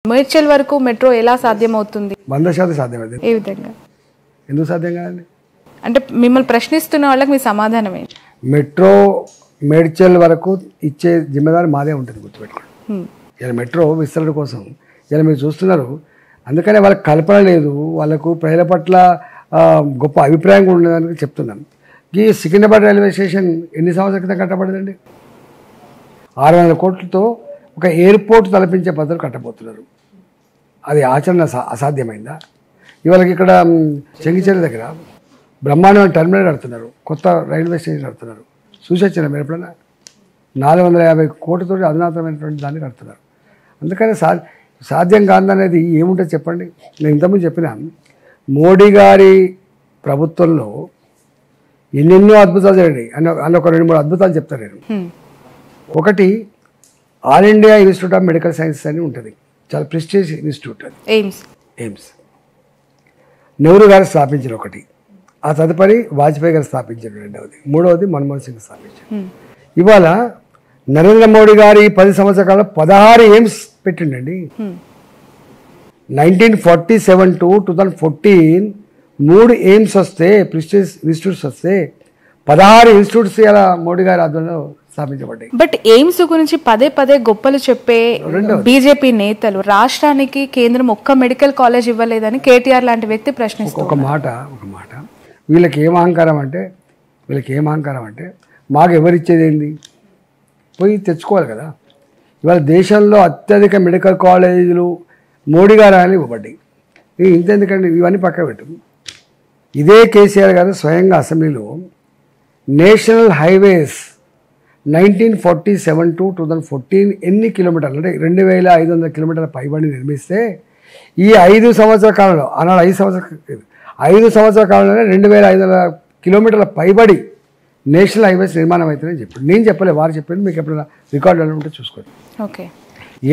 మేడ్చల్ వరకు మెట్రో ఎలా సాధ్యమవుతుంది? 100% సాధ్యమైంది. ఏ విధంగా? ఎందుకు సాధ్యం కాదండి? అంటే మిమ్మల్ని ప్రశ్నిస్తున్న వాళ్ళకి మీ సమాధానం ఏంటి? మెట్రో మేడ్చల్ వరకు ఇచ్చే జిమ్మేదారి మాదే ఉంటుంది, గుర్తుపెట్టుకోండి. ఇలా మెట్రో విస్తరణ కోసం ఇలా మీరు చూస్తున్నారు. అందుకనే వాళ్ళకి కల్పన లేదు, వాళ్ళకు ప్రజల పట్ల గొప్ప అభిప్రాయం కూడా ఉండదని చెప్తున్నాను. ఈ సికింద్రాబాద్ రైల్వే స్టేషన్ ఎన్ని సంవత్సరాల క్రితం కట్టబడిందండి? 600 కోట్లతో ఒక ఎయిర్పోర్ట్ తలపించే పద్ధతులు కట్టబోతున్నారు. అది ఆచరణ అసాధ్యమైందా? ఇవాళకి ఇక్కడ చెంగిచెర్ల దగ్గర బ్రహ్మాండమైన టెర్మినల్ కడుతున్నారు, కొత్త రైల్వే స్టేషన్ కడుతున్నారు. చూసొచ్చిన మీరు ఎప్పుడన్నా? 450 కోట్లతో అధునాతనమైనటువంటి దాన్ని కడుతున్నారు. అందుకని సాధ్యం కాదనేది ఏముంటుంది చెప్పండి. నేను ఇంతకుముందు చెప్పిన మోడీ గారి ప్రభుత్వంలో ఎన్నెన్నో అద్భుతాలు జరిగాయి అని ఒక 2-3 అద్భుతాలు చెప్తాను నేను. ఒకటి, all India institute of medical sciences అని ఉంటుంది, చాలా ప్రెస్టీజియస్ ఇన్స్టిట్యూట్. అది ఎయిమ్స్ నెహ్రూ గారు స్థాపించారు ఒకటి, ఆ తదుపరి వాజ్పేయి గారు స్థాపించారు రెండవది, మూడవది మన్మోహన్ సింగ్ స్థాపించారు. ఇవాళ నరేంద్ర మోడీ గారి 10 సంవత్సరాల కాలంలో 16 ఎయిమ్స్ పెట్టిండండి. 1947 to 2014 3 ఎయిమ్స్ వస్తే, ప్రెస్టీజియస్ ఇన్స్టిట్యూట్స్ వస్తే 16 ఇన్స్టిట్యూట్స్ ఇలా మోడీ గారి ఆధ్వర్యంలో స్థాపించబడ్డాయి. బట్ ఎయిమ్స్ గురించి పదే గొప్పలు చెప్పే బీజేపీ నేతలు రాష్ట్రానికి కేంద్రం ఒక్క మెడికల్ కాలేజ్ ఇవ్వలేదని కేటీఆర్ లాంటి వ్యక్తి ప్రశ్నిస్తారు. ఒక మాట వీళ్ళకి ఏం అహంకారం అంటే మాకు ఎవరిచ్చేది ఏంది, పోయి తెచ్చుకోవాలి కదా. ఇవాళ దేశంలో అత్యధిక మెడికల్ కాలేజీలు మోడీ గారు అని ఇవ్వబడ్డాయి. ఇంతెందుకండి, ఇవన్నీ పక్క పెట్టు. ఇదే కేసీఆర్ గారు స్వయంగా అసెంబ్లీలో నేషనల్ హైవేస్ 1947 to 2014 ఎన్ని కిలోమీటర్లు అంటే 2500 కిలోమీటర్ల పైబడి నిర్మిస్తే ఈ 5 సంవత్సరాల కాలంలో, అన్నాడు 5 సంవత్సరాల కాలంలోనే 2500 కిలోమీటర్ల పైబడి నేషనల్ హైవేస్ నిర్మాణం అవుతుందని చెప్పాడు. నేను చెప్పలే, వారు చెప్పింది. మీకు ఎప్పుడైనా రికార్డులు ఉంటే చూసుకోండి. ఓకే,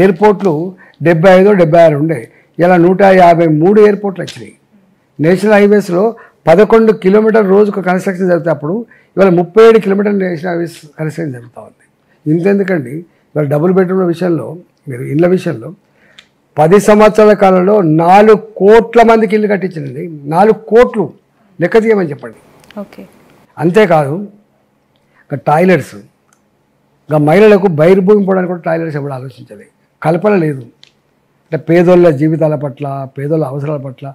ఎయిర్పోర్ట్లు 75-76 ఉండే, ఇలా 153 ఎయిర్పోర్ట్లు వచ్చినాయి. నేషనల్ హైవేస్లో 11 కిలోమీటర్ రోజుకు కన్స్ట్రక్షన్ జరుగుతాయి. అప్పుడు ఇవాళ 37 కిలోమీటర్ల నేషనల్ హైవేస్ కన్స్ట్రక్షన్ జరుగుతూ ఉంది. ఇంతెందుకండి, ఇవాళ డబుల్ బెడ్రూమ్ల విషయంలో, మీరు ఇళ్ళ విషయంలో 10 సంవత్సరాల కాలంలో 4 కోట్ల మందికి ఇల్లు కట్టించండి. 4 కోట్లు లెక్క తీయమని చెప్పండి. ఓకే, అంతేకాదు ఇంకా టాయిలెట్స్, ఇంకా మహిళలకు బహిర్భూమి పోవడానికి కూడా టాయిలెట్స్ ఎప్పుడు ఆలోచించాలి. కల్పన లేదు. అంటే పేదోళ్ళ జీవితాల పట్ల, పేదోళ్ళ అవసరాల పట్ల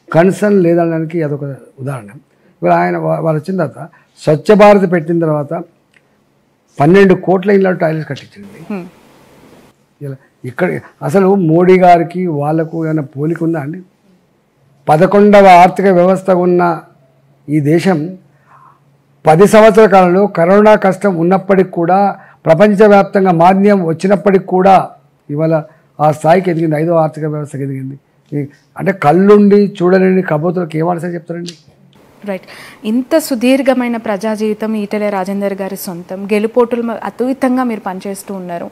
కన్సర్న్ లేదనడానికి అదొక ఉదాహరణ. ఇప్పుడు వాళ్ళు వచ్చిన తర్వాత స్వచ్ఛ భారత్ పెట్టిన తర్వాత 12 కోట్ల ఇళ్ళ టాయిలెట్స్ కట్టించండి. ఇలా ఇక్కడ అసలు మోడీ గారికి వాళ్ళకు ఏమైనా పోలిక ఉందా అండి? 11వ ఆర్థిక వ్యవస్థ ఉన్న ఈ దేశం 10 సంవత్సరాల కాలంలో కరోనా కష్టం ఉన్నప్పటికి కూడా, ప్రపంచవ్యాప్తంగా మాంద్యం వచ్చినప్పటికి కూడా ఇవాళ ఆ స్థాయికి ఎదిగింది, 5వ ఆర్థిక వ్యవస్థకి ఎదిగింది. అంటే కళ్ళుండి చూడలేని కబోతులకు ఏం ఆన్సర్ చెప్తారండి? రైట్. ఇంత సుదీర్ఘమైన ప్రజా జీవితం ఈటెల రాజేందర్ గారి సొంతం, గెలుపోటులు అతీతంగా మీరు పనిచేస్తూ ఉన్నారు.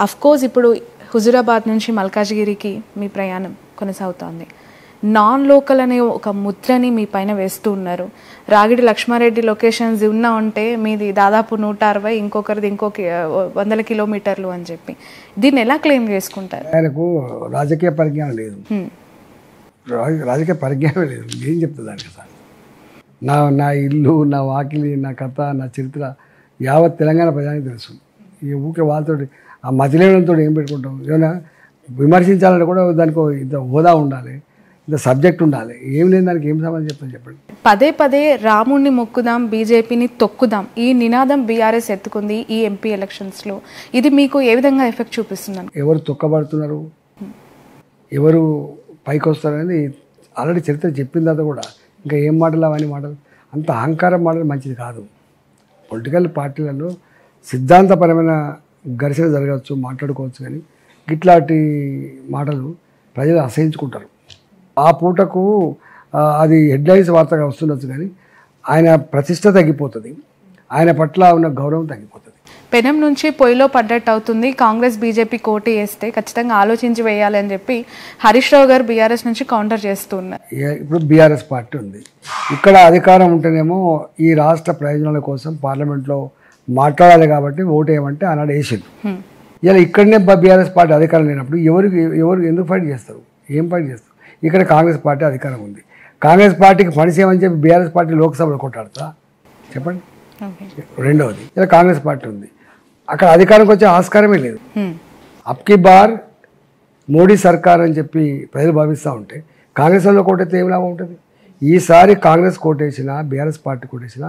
అఫ్కోర్స్ ఇప్పుడు హుజూరాబాద్ నుంచి మల్కాజ్గిరికి మీ ప్రయాణం కొనసాగుతోంది. నాన్ లోకల్ అనే ఒక ముద్రని మీ పైన వేస్తూ ఉన్నారు. రాగిడి లక్ష్మారెడ్డి లొకేషన్స్ ఉన్నా ఉంటే మీది దాదాపు 160, ఇంకొకరిది 100 కిలోమీటర్లు అని చెప్పి దీన్ని ఎలా క్లెయిమ్ చేసుకుంటారు? ఆయనకు రాజకీయ పరిజ్ఞానం లేదు, రాజకీయ పరిజ్ఞానం లేదు. ఏం చెప్తుంది దానికి? సార్ నా ఇల్లు, నా వాకిలి, నా కథ, నా చరిత్ర యావత్ తెలంగాణ ప్రజానికి తెలుసు. ఈ ఊకే వాళ్ళతో ఆ మతిలేనంతో ఏం పెట్టుకుంటాం? ఏమైనా విమర్శించాలంటే కూడా దానికి ఇంత హోదా ఉండాలి, ఇంత సబ్జెక్ట్ ఉండాలి. ఏం లేని దానికి ఏం సమాధానం చెప్తాను చెప్పండి. పదే రాముణ్ణి మొక్కుదాం, బీజేపీని తొక్కుదాం, ఈ నినాదం బీఆర్ఎస్ ఎత్తుకుంది ఈ ఎంపీ ఎలక్షన్స్లో. ఇది మీకు ఏ విధంగా ఎఫెక్ట్ చూపిస్తున్నాను? ఎవరు తొక్కబడుతున్నారు, ఎవరు పైకి వస్తారు అనేది ఆల్రెడీ చరిత్ర చెప్పిన తర్వాత కూడా ఇంకా ఏం మాటలు, అవన్నీ మాటలు, అంత అహంకారం మాటలు మంచిది కాదు. పొలిటికల్ పార్టీలలో సిద్ధాంతపరమైన ఘర్షణ జరగవచ్చు, మాట్లాడుకోవచ్చు, కానీ ఇట్లాంటి మాటలు ప్రజలు అసహించుకుంటారు. ఆ పూటకు అది హెడ్లైన్స్ వార్తగా వస్తుండొచ్చు, కానీ ఆయన ప్రతిష్ట తగ్గిపోతుంది, ఆయన పట్ల ఉన్న గౌరవం తగ్గిపోతుంది. పెనం నుంచి పొయ్యిలో పడ్డట్టు అవుతుంది. కాంగ్రెస్ బీజేపీ కోటి వేస్తే ఖచ్చితంగా ఆలోచించి వేయాలి అని చెప్పి హరీష్ రావు గారు బీఆర్ఎస్ నుంచి కౌంటర్ చేస్తున్నారు. ఇప్పుడు బీఆర్ఎస్ పార్టీ ఉంది, ఇక్కడ అధికారం ఉంటేనేమో ఈ రాష్ట్ర ప్రయోజనాల కోసం పార్లమెంట్లో మాట్లాడాలి కాబట్టి ఓటు వేయమంటే ఆనాడు వేసింది. ఇలా ఇక్కడనే బీఆర్ఎస్ పార్టీ అధికారం లేనప్పుడు ఎవరు ఎందుకు ఫైట్ చేస్తారు, ఏం ఫైట్ చేస్తారు? ఇక్కడ కాంగ్రెస్ పార్టీ అధికారం ఉంది. కాంగ్రెస్ పార్టీకి ఫండ్స్ ఏమని చెప్పి బీఆర్ఎస్ పార్టీ లోక్సభలో కొట్టాడుతా చెప్పండి. రెండవది, ఇలా కాంగ్రెస్ పార్టీ ఉంది, అక్కడ అధికారంకి వచ్చే ఆస్కారమే లేదు. అబ్కి బార్ మోడీ సర్కార్ అని చెప్పి ప్రజలు భావిస్తూ ఉంటే కాంగ్రెస్ వాళ్ళు కోటైతే ఏం లాభం ఉంటుంది? ఈసారి కాంగ్రెస్ కోటేసినా బీఆర్ఎస్ పార్టీ కోటేసినా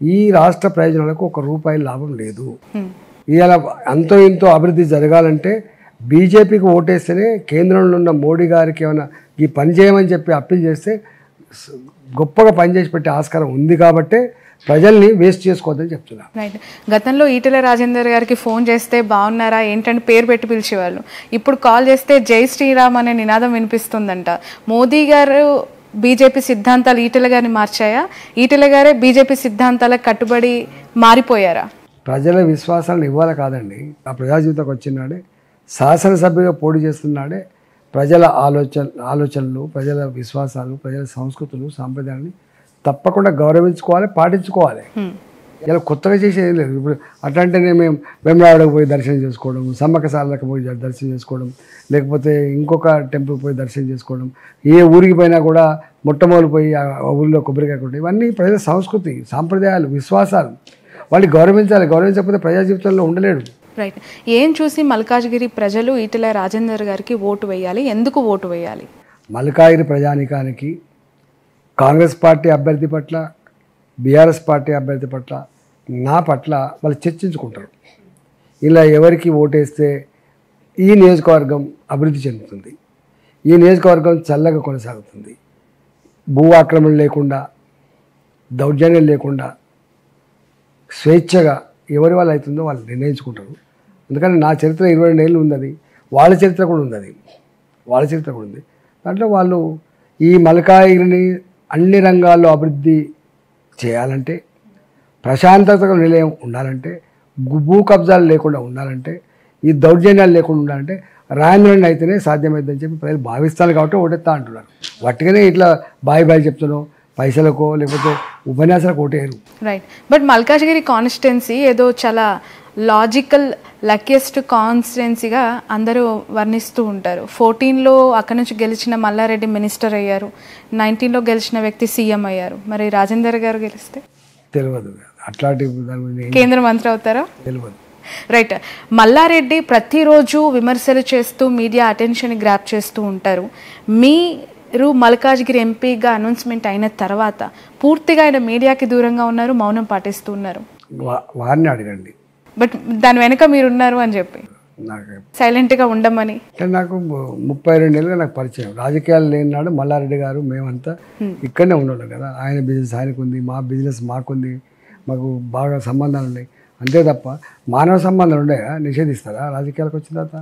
ఈ రాష్ట్ర ప్రయోజనాలకు ₹1 లాభం లేదు. ఇవాళ అంతో ఇంతో అభివృద్ధి జరగాలంటే బీజేపీకి ఓటేస్తేనే కేంద్రంలో ఉన్న మోడీ గారికి ఏమైనా ఈ పని చేయమని చెప్పి అప్పీల్ చేస్తే గొప్పగా పనిచేసి పెట్టే ఆస్కారం ఉంది. కాబట్టే ప్రజల్ని వేస్ట్ చేసుకోవద్దని చెప్తున్నా. రైట్. గతంలో ఈటెల రాజేందర్ గారికి ఫోన్ చేస్తే బాగున్నారా ఏంటంటే పేరు పెట్టి పిలిచేవాళ్ళు. ఇప్పుడు కాల్ చేస్తే జై శ్రీరామ్ అనే నినాదం వినిపిస్తుందంట. మోదీ గారు బీజేపీ సిద్ధాంతాలు ఈటెల గారిని మార్చాయా? ఈటెల గారే బీజేపీ సిద్ధాంతాలకు కట్టుబడి మారిపోయారా? ప్రజల విశ్వాసాలను ఇవ్వాలి కాదండి. ఆ ప్రజా జీవితంకి వచ్చినాడే, శాసనసభ్యుగా పోటీ చేస్తున్నాడే ప్రజల ఆలోచనలు, ప్రజల విశ్వాసాలు, ప్రజల సంస్కృతులు, సాంప్రదాయాన్ని తప్పకుండా గౌరవించుకోవాలి, పాటించుకోవాలి. ఇలా కొత్తగా చేసేది లేదు. ఇప్పుడు అట్లాంటినే మేము వెమ్లాడకు పోయి దర్శనం చేసుకోవడం, సమ్మక్క సార్లకు పోయి దర్శనం చేసుకోవడం, లేకపోతే ఇంకొక టెంపుల్ పోయి దర్శనం చేసుకోవడం, ఏ ఊరికి పోయినా కూడా మొట్టమొదలు పోయి ఆ ఊరిలో కొబ్బరికాయ కొట్టడం, ఇవన్నీ ప్రజల సంస్కృతి, సాంప్రదాయాలు, విశ్వాసాలు. వాళ్ళు గౌరవించాలి. గౌరవించకపోతే ప్రజా జీవితంలో ఉండలేడు. రైట్. ఏం చూసి మల్కాజ్గిరి ప్రజలు ఈటెల రాజేందర్ గారికి ఓటు వేయాలి? ఎందుకు ఓటు వేయాలి? మల్కాజ్గిరి ప్రజానికానికి కాంగ్రెస్ పార్టీ అభ్యర్థి పట్ల, బీఆర్ఎస్ పార్టీ అభ్యర్థి పట్ల, నా పట్ల వాళ్ళు చర్చించుకుంటారు. ఇలా ఎవరికి ఓటేస్తే ఈ నియోజకవర్గం అభివృద్ధి చెందుతుంది, ఈ నియోజకవర్గం చల్లగా కొనసాగుతుంది, భూ ఆక్రమణ లేకుండా, దౌర్జన్యం లేకుండా, స్వేచ్ఛగా ఎవరి వాళ్ళు అవుతుందో వాళ్ళు నిర్ణయించుకుంటారు. అందుకని నా చరిత్ర 22 ఏళ్ళు ఉంది, వాళ్ళ చరిత్ర కూడా ఉంది. దాంట్లో వాళ్ళు ఈ మల్కాజ్గిరిని అన్ని రంగాల్లో అభివృద్ధి చేయాలంటే, ప్రశాంతత నిలయం ఉండాలంటే, భూ కబ్జాలు లేకుండా ఉండాలంటే, ఈ దౌర్జన్యాలు లేకుండా ఉండాలంటే రాజేంద్రుని అయితేనే సాధ్యమైందని చెప్పి ప్రజలు భావిస్తారు. కాబట్టి ఓటెత్తా అంటున్నారు. వాటికనే ఇట్లా బాయ్ చెప్తున్నావు, పైసలకో లేకపోతే ఉపన్యాసాలకు ఓటేయరు. రైట్. బట్ మల్కాజ్గిరి కాన్స్టిట్యున్సీ ఏదో చాలా లాజికల్ లక్కీయెస్ట్ కాన్స్టిట్యున్సీగా అందరూ వర్ణిస్తూ ఉంటారు. 14లో అక్కడి నుంచి గెలిచిన మల్లారెడ్డి మినిస్టర్ అయ్యారు, 19లో గెలిచిన వ్యక్తి సీఎం అయ్యారు. మరి రాజేందర్ గారు గెలిస్తే తెలియదు, అట్లాంటి కేంద్ర మంత్రి అవుతారా? తెలియదు. రైట్. మల్లారెడ్డి ప్రతిరోజు విమర్శలు చేస్తూ మీడియా అటెన్షన్ గ్రాప్ చేస్తూ ఉంటారు. మీరు మల్కాజ్గిరి ఎంపీగా అనౌన్స్మెంట్ అయిన తర్వాత పూర్తిగా ఆయన మీడియాకి దూరంగా ఉన్నారు, మౌనం పాటిస్తూ ఉన్నారు. వారిని అడగండి. బట్ దాని వెనక మీరున్నారు అని చెప్పి సైలెంట్గా ఉండమని. నాకు 32 ఏళ్ళుగా నాకు పరిచయం. రాజకీయాలు లేనినాడు మల్లారెడ్డి గారు మేమంతా ఇక్కడనే ఉన్నాం కదా. ఆయన బిజినెస్ ఆయనకు ఉంది, మా బిజినెస్ మాకుంది, మాకు బాగా సంబంధాలు ఉన్నాయి. అంతే తప్ప మానవ సంబంధాలు ఉన్నాయా? నిషేధిస్తారా రాజకీయాలకు వచ్చిన తర్వాత?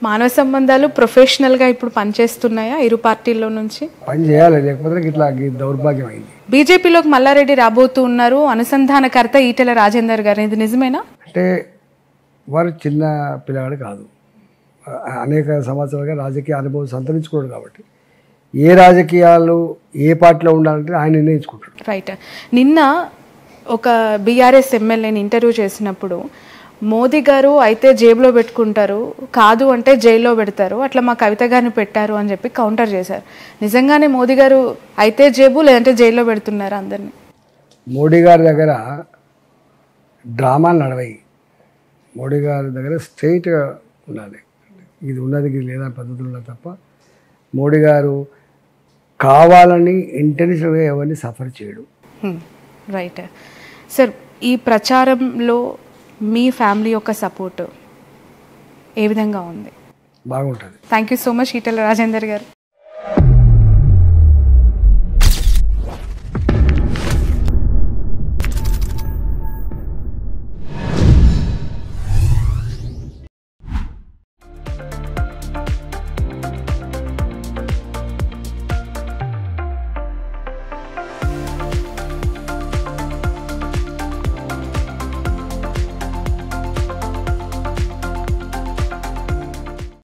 మానవ సంబంధాలు ప్రొఫెషనల్గా ఇప్పుడు పనిచేస్తున్నాయా ఇరు పార్టీల్లో నుంచి? పని చేయాలి, లేకపోతే ఇట్లా దౌర్భాగ్యం అయింది. బీజేపీలోకి మల్లారెడ్డి రాబోతూ ఉన్నారు, అనుసంధానకర్త ఈటెల రాజేందర్ గారు, ఇది నిజమేనా? అంటే వారు చిన్న పిల్లవాడు కాదు, అనేక సంవత్సరాలుగా రాజకీయ అనుభవం సంతరించుకోడు. కాబట్టి ఏ రాజకీయాలు ఏ పార్టీలో ఉండాలంటే ఆయన నిర్ణయించుకుంటాడు. రైట్. నిన్న ఒక బీఆర్ఎస్ ఎమ్మెల్యేని ఇంటర్వ్యూ చేసినప్పుడు మోదీ గారు అయితే జేబులో పెట్టుకుంటారు, కాదు అంటే జైల్లో పెడతారు, అట్లా మా కవిత గారిని పెట్టారు అని చెప్పి కౌంటర్ చేశారు. నిజంగానే మోదీ గారు అయితే జేబు లేదంటే జైల్లో పెడుతున్నారు అందరినీ? మోడీ గారి దగ్గర డ్రామాలు నడవాయి. మోడీ గారి దగ్గర స్ట్రైట్గా ఉండాలి, ఇది ఉన్నది ఇది లేదా పద్ధతులు ఉన్నది తప్ప మోడీ గారు కావాలని ఇంటెన్షన్గా ఎవరిని సఫర్ చేయడు. రైట్. సార్, ఈ ప్రచారంలో మీ ఫ్యామిలీ యొక్క సపోర్ట్ ఏ విధంగా ఉంది? బాగుంటుంది. Thank you so much Etela Rajender గారు.